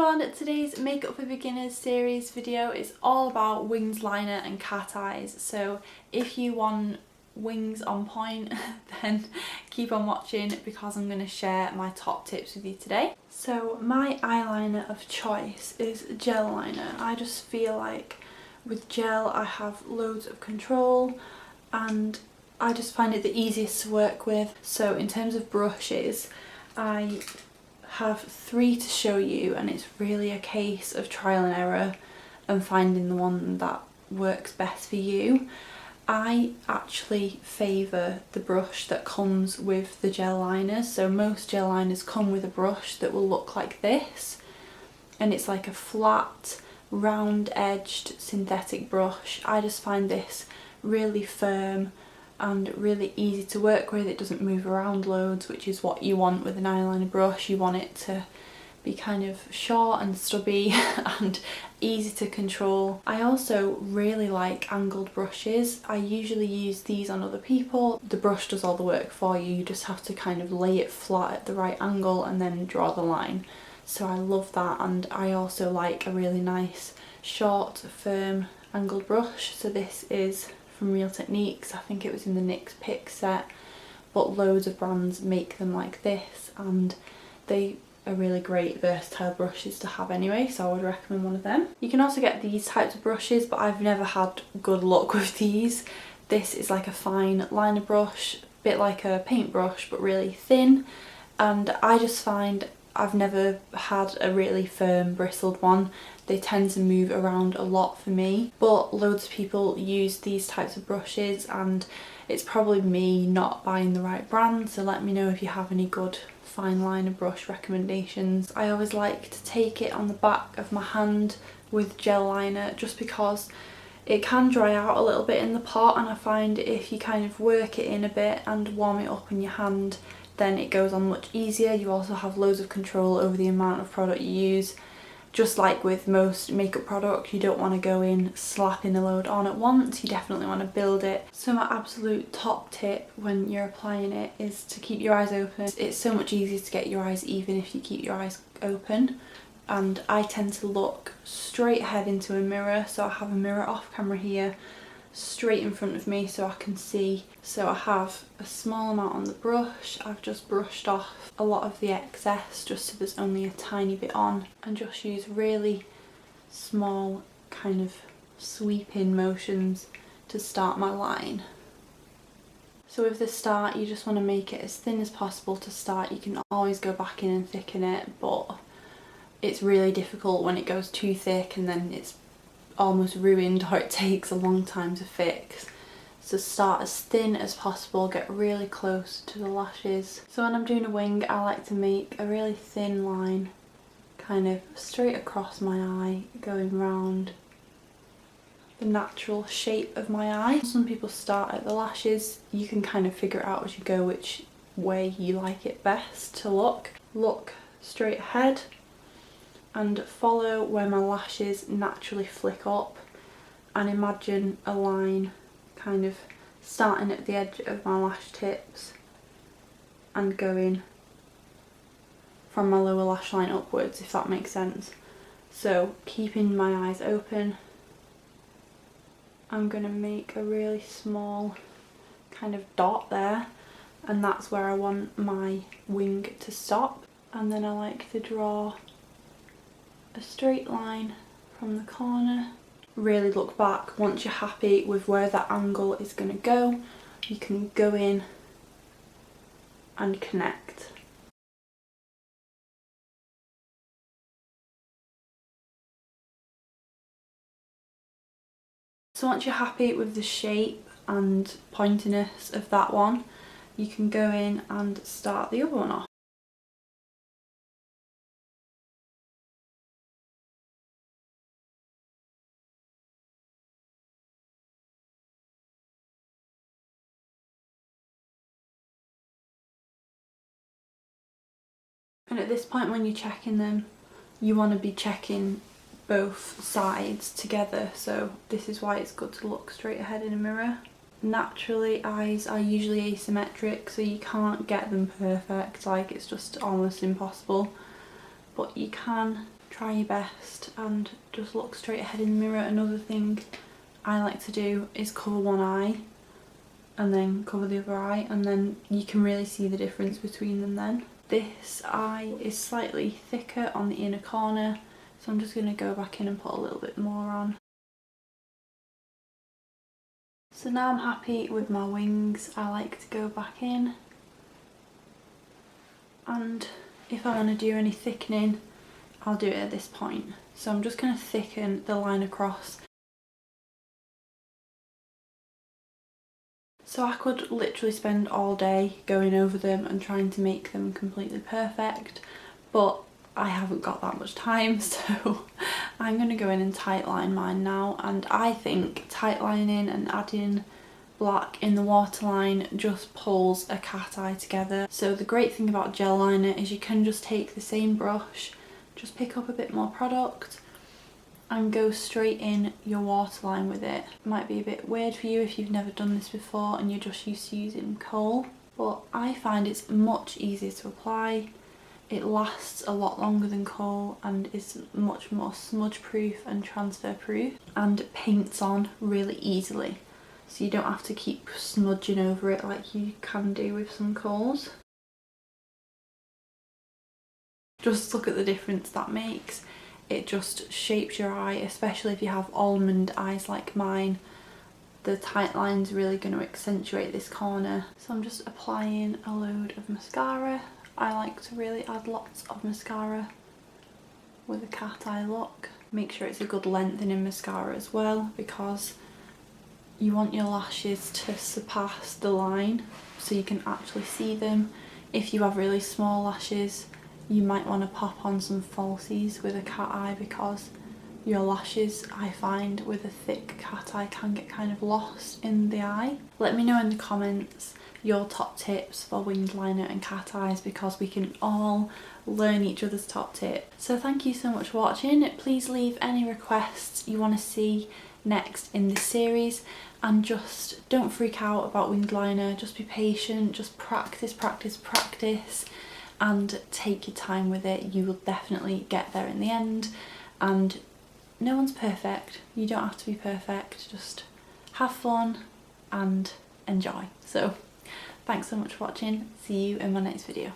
everyone, today's Makeup for Beginners series video is all about winged liner and cat eyes. So if you want wings on point then keep on watching because I'm going to share my top tips with you today. So my eyeliner of choice is gel liner. I just feel like with gel I have loads of control and I just find it the easiest to work with. So in terms of brushes, I have 3 to show you, and it's really a case of trial and error and finding the one that works best for you. I actually favour the brush that comes with the gel liners. So most gel liners come with a brush that will look like this, and it's like a flat, round edged synthetic brush. I just find this really firm and really easy to work with. It doesn't move around loads, which is what you want with an eyeliner brush. You want it to be kind of short and stubby and easy to control. I also really like angled brushes. I usually use these on other people. The brush does all the work for you. You just have to kind of lay it flat at the right angle and then draw the line. So I love that, and I also like a really nice short firm angled brush. So this is from Real Techniques. I think it was in the NYX Pick set, but loads of brands make them like this, and they are really great versatile brushes to have anyway, so I would recommend one of them. You can also get these types of brushes, but I've never had good luck with these. This is like a fine liner brush, a bit like a paintbrush but really thin, and I just find I've never had a really firm bristled one. They tend to move around a lot for me, but loads of people use these types of brushes, and it's probably me not buying the right brand, so let me know if you have any good fine liner brush recommendations. I always like to take it on the back of my hand with gel liner just because it can dry out a little bit in the pot, and I find if you kind of work it in a bit and warm it up in your hand, then it goes on much easier. You also have loads of control over the amount of product you use. Just like with most makeup products, you don't want to go in slapping a load on at once. You definitely want to build it. So my absolute top tip when you're applying it is to keep your eyes open. It's so much easier to get your eyes even if you keep your eyes open. And I tend to look straight ahead into a mirror, so I have a mirror off camera here straight in front of me so I can see. So I have a small amount on the brush. I've just brushed off a lot of the excess just so there's only a tiny bit on, and just use really small kind of sweeping motions to start my line. So with the start, you just want to make it as thin as possible to start. You can always go back in and thicken it, but it's really difficult when it goes too thick and then it's almost ruined or it takes a long time to fix. So start as thin as possible, get really close to the lashes. So when I'm doing a wing, I like to make a really thin line kind of straight across my eye, going round the natural shape of my eye. Some people start at the lashes. You can kind of figure out as you go which way you like it best to look. Look straight ahead and follow where my lashes naturally flick up, and imagine a line kind of starting at the edge of my lash tips and going from my lower lash line upwards, if that makes sense. So keeping my eyes open, I'm going to make a really small kind of dot there, and that's where I want my wing to stop. And then I like to draw a straight line from the corner. Really look back once you're happy with where that angle is going to go. You can go in and connect. So once you're happy with the shape and pointiness of that one, you can go in and start the other one off. And at this point when you're checking them, you want to be checking both sides together, so this is why it's good to look straight ahead in a mirror. Naturally, eyes are usually asymmetric, so you can't get them perfect, like it's just almost impossible, but you can try your best and just look straight ahead in the mirror. Another thing I like to do is cover one eye and then cover the other eye, and then you can really see the difference between them then. This eye is slightly thicker on the inner corner, so I'm just going to go back in and put a little bit more on. So now I'm happy with my wings. I like to go back in, and if I want to do any thickening, I'll do it at this point. So I'm just going to thicken the line across. So I could literally spend all day going over them and trying to make them completely perfect, but I haven't got that much time, so I'm going to go in and tightline mine now. And I think tightlining and adding black in the waterline just pulls a cat eye together. So the great thing about gel liner is you can just take the same brush, just pick up a bit more product and go straight in your waterline with it. Might be a bit weird for you if you've never done this before and you're just used to using kohl, but I find it's much easier to apply. It lasts a lot longer than kohl and is much more smudge proof and transfer proof, and paints on really easily, so you don't have to keep smudging over it like you can do with some kohls. Just look at the difference that makes. It just shapes your eye, especially if you have almond eyes like mine. The tight line's really going to accentuate this corner. So I'm just applying a load of mascara. I like to really add lots of mascara with a cat eye look. Make sure it's a good lengthening mascara as well, because you want your lashes to surpass the line so you can actually see them. If you have really small lashes, you might want to pop on some falsies with a cat eye, because your lashes, I find, with a thick cat eye can get kind of lost in the eye. Let me know in the comments your top tips for winged liner and cat eyes, because we can all learn each other's top tips. So thank you so much for watching. Please leave any requests you want to see next in this series, and just don't freak out about winged liner. Just be patient, just practice, practice, practice, and take your time with it. You will definitely get there in the end, and no one's perfect. You don't have to be perfect, just have fun and enjoy. So thanks so much for watching. See you in my next video.